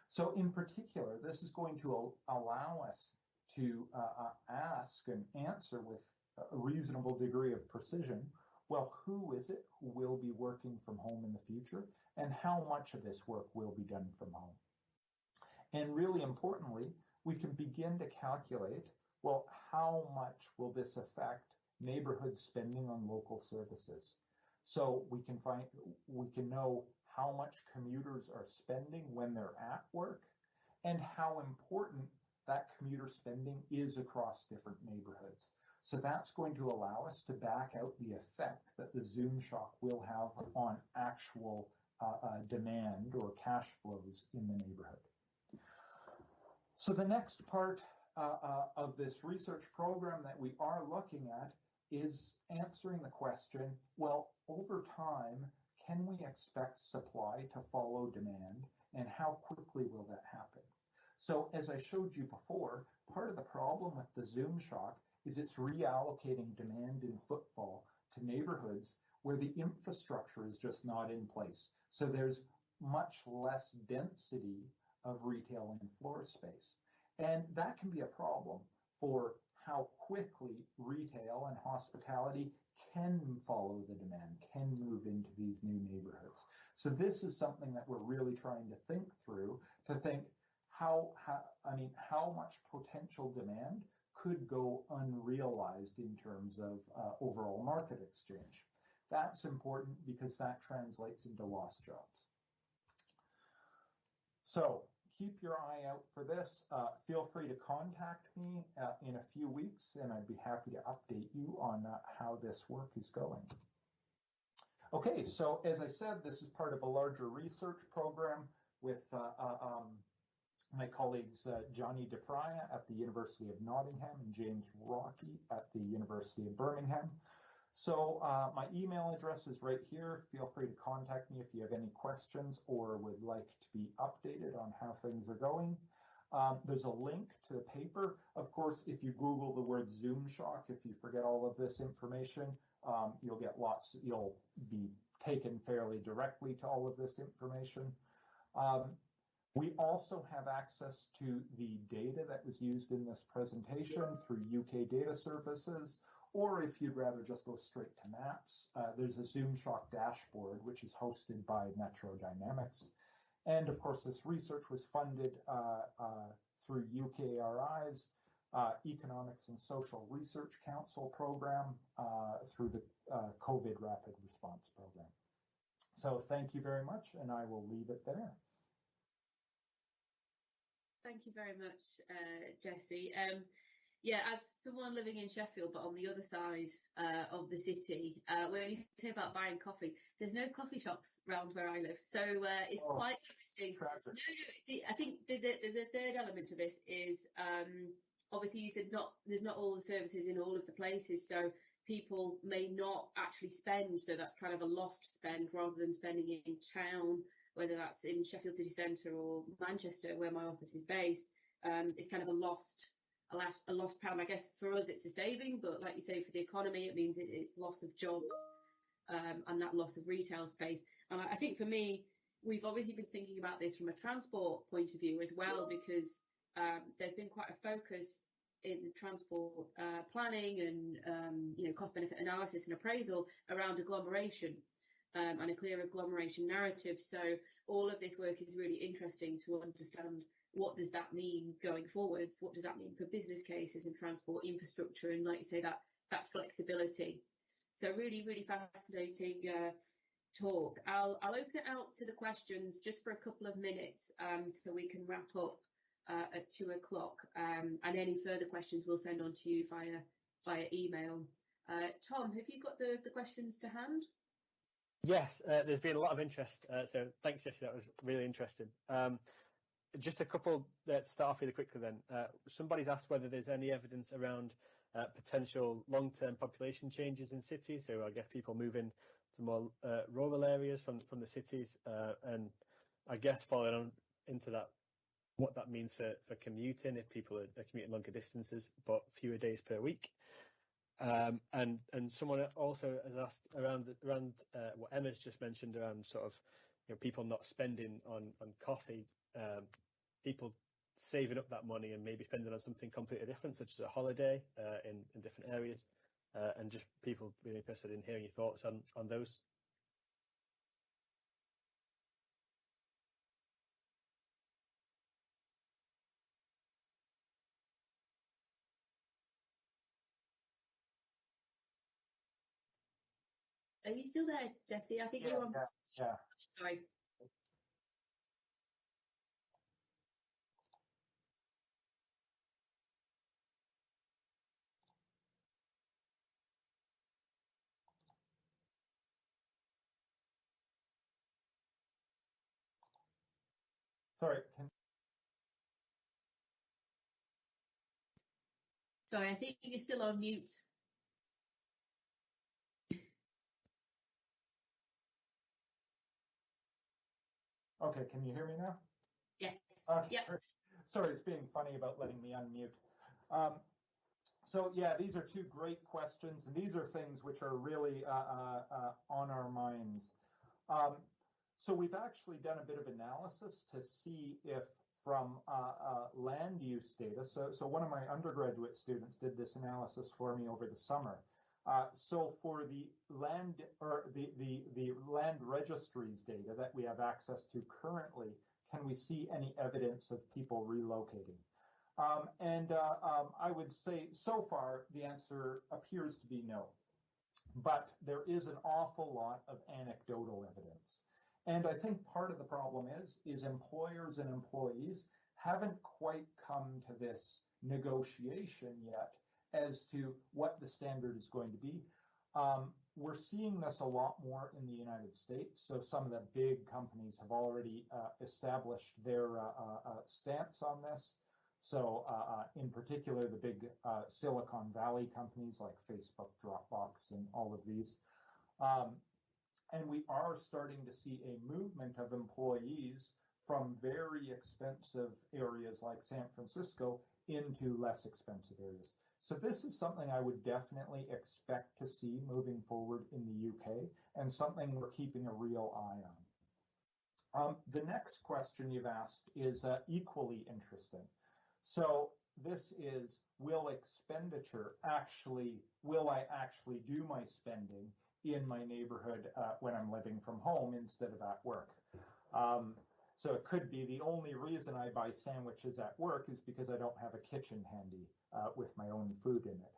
So in particular, this is going to allow us to ask and answer with a reasonable degree of precision, well, who is it who will be working from home in the future, and how much of this work will be done from home? And really importantly, we can begin to calculate, well, how much will this affect neighborhood spending on local services? So we can know how much commuters are spending when they're at work and how important that commuter spending is across different neighborhoods. So that's going to allow us to back out the effect that the Zoom shock will have on actual demand or cash flows in the neighborhood. So the next part of this research program that we are looking at is answering the question, well, over time, can we expect supply to follow demand, and how quickly will that happen? So as I showed you before, part of the problem with the Zoom shock is it's reallocating demand and footfall to neighborhoods where the infrastructure is just not in place. So there's much less density of retail and floor space. And that can be a problem for how quickly retail and hospitality can follow the demand, can move into these new neighborhoods. So this is something that we're really trying to think through, to think how much potential demand could go unrealized in terms of overall market exchange. That's important because that translates into lost jobs. So keep your eye out for this. Feel free to contact me in a few weeks, and I'd be happy to update you on how this work is going. Okay, so as I said, this is part of a larger research program with my colleagues Johnny DeFraya at the University of Nottingham and James Rocky at the University of Birmingham. So my email address is right here. Feel free to contact me if you have any questions or would like to be updated on how things are going. There's a link to the paper. Of course, if you Google the word Zoom shock, if you forget all of this information, you'll be taken fairly directly to all of this information. We also have access to the data that was used in this presentation through UK Data Services, or if you'd rather just go straight to maps, there's a Zoom shock dashboard, which is hosted by Metro Dynamics. And of course, this research was funded through UKRI's Economics and Social Research Council program through the COVID Rapid Response Program. So thank you very much, and I will leave it there. Thank you very much, Jesse. Yeah, as someone living in Sheffield, but on the other side of the city, when you say about buying coffee, there's no coffee shops around where I live, so it's quite interesting. Tragic. No, I think there's a third element to this is obviously you said there's not all the services in all of the places, so people may not actually spend, so that's kind of a lost spend rather than spending in town, whether that's in Sheffield city centre or Manchester where my office is based. It's kind of a lost pound. I guess for us it's a saving, but like you say, for the economy it means it's loss of jobs and that loss of retail space. And I think for me, we've obviously been thinking about this from a transport point of view as well, because there's been quite a focus in the transport planning and cost benefit analysis and appraisal around agglomeration and a clear agglomeration narrative. So all of this work is really interesting to understand what does that mean going forwards, what does that mean for business cases and transport infrastructure, and like you say, that flexibility. So really, really fascinating talk. I'll open it out to the questions just for a couple of minutes so we can wrap up at 2 o'clock, and any further questions we'll send on to you via email. Tom, have you got the questions to hand? Yes, there's been a lot of interest, so thanks, Jesse, that was really interesting. Just a couple to start off really quickly then. Somebody's asked whether there's any evidence around potential long-term population changes in cities, so I guess people moving to more rural areas from the cities, and I guess following on into that, what that means for commuting if people are commuting longer distances but fewer days per week. And someone also has asked around what Emma's just mentioned around sort of people not spending on coffee, people saving up that money and maybe spending on something completely different, such as a holiday in different areas, and just people really interested in hearing your thoughts on those. Are you still there, Jesse? I think you're on. Yeah. Sorry. Sorry. Sorry, I think you're still on mute. Okay, can you hear me now? Yes. Yep. Sorry, it's being funny about letting me unmute. So yeah, these are two great questions, and these are things which are really on our minds. So we've actually done a bit of analysis to see if from land use data, so one of my undergraduate students did this analysis for me over the summer. So for the land or the land registries data that we have access to currently, can we see any evidence of people relocating? I would say so far the answer appears to be no, but there is an awful lot of anecdotal evidence. And I think part of the problem is employers and employees haven't quite come to this negotiation yet as to what the standard is going to be. We're seeing this a lot more in the United States. So some of the big companies have already established their stance on this. So in particular, the big Silicon Valley companies like Facebook, Dropbox, and all of these. And we are starting to see a movement of employees from very expensive areas like San Francisco into less expensive areas. So this is something I would definitely expect to see moving forward in the UK, and something we're keeping a real eye on. The next question you've asked is equally interesting. So this is, will I actually do my spending in my neighborhood when I'm living from home instead of at work? So it could be the only reason I buy sandwiches at work is because I don't have a kitchen handy with my own food in it.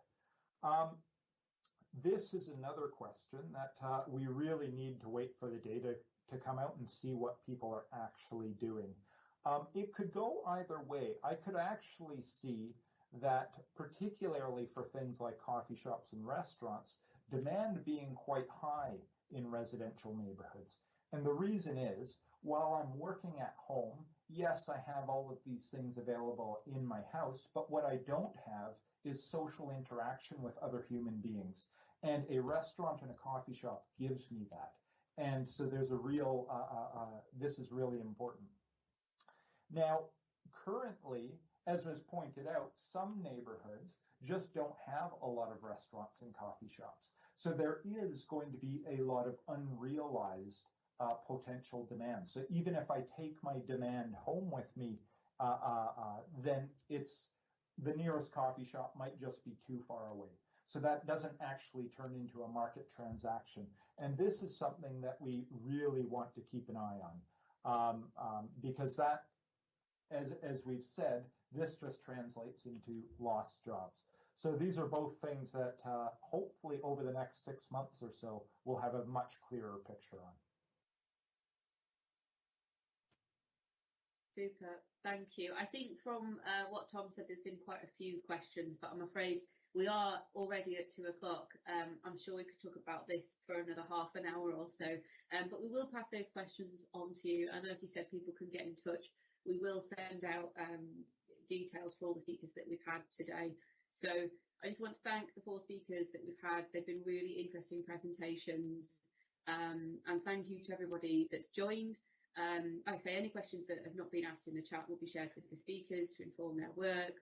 This is another question that we really need to wait for the data to come out and see what people are actually doing. It could go either way. I could actually see that, particularly for things like coffee shops and restaurants, demand being quite high in residential neighborhoods. And the reason is, while I'm working at home, yes, I have all of these things available in my house, but what I don't have is social interaction with other human beings. And a restaurant and a coffee shop gives me that. And so there's a real, this is really important. Now, currently, as was pointed out, some neighborhoods just don't have a lot of restaurants and coffee shops. So there is going to be a lot of unrealized potential demand. So even if I take my demand home with me, then the nearest coffee shop might just be too far away. So that doesn't actually turn into a market transaction. And this is something that we really want to keep an eye on, because that, as we've said, this just translates into lost jobs. So these are both things that hopefully over the next 6 months or so, we'll have a much clearer picture on. Super, thank you. I think from what Tom said, there's been quite a few questions, but I'm afraid we are already at 2 o'clock. I'm sure we could talk about this for another half an hour or so, but we will pass those questions on to you. And as you said, people can get in touch. We will send out details for all the speakers that we've had today. So I just want to thank the 4 speakers that we've had. They've been really interesting presentations. And thank you to everybody that's joined. Like I say, any questions that have not been asked in the chat will be shared with the speakers to inform their work.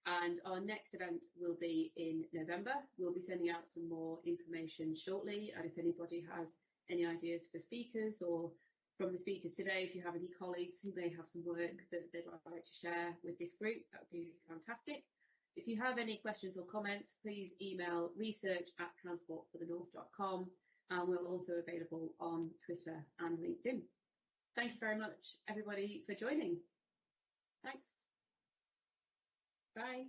And our next event will be in November. We'll be sending out some more information shortly. And if anybody has any ideas for speakers, or from the speakers today, if you have any colleagues who may have some work that they'd like to share with this group, that would be fantastic. If you have any questions or comments, please email research@transportforthenorth.com, and we're also available on Twitter and LinkedIn. Thank you very much, everybody, for joining. Thanks. Bye.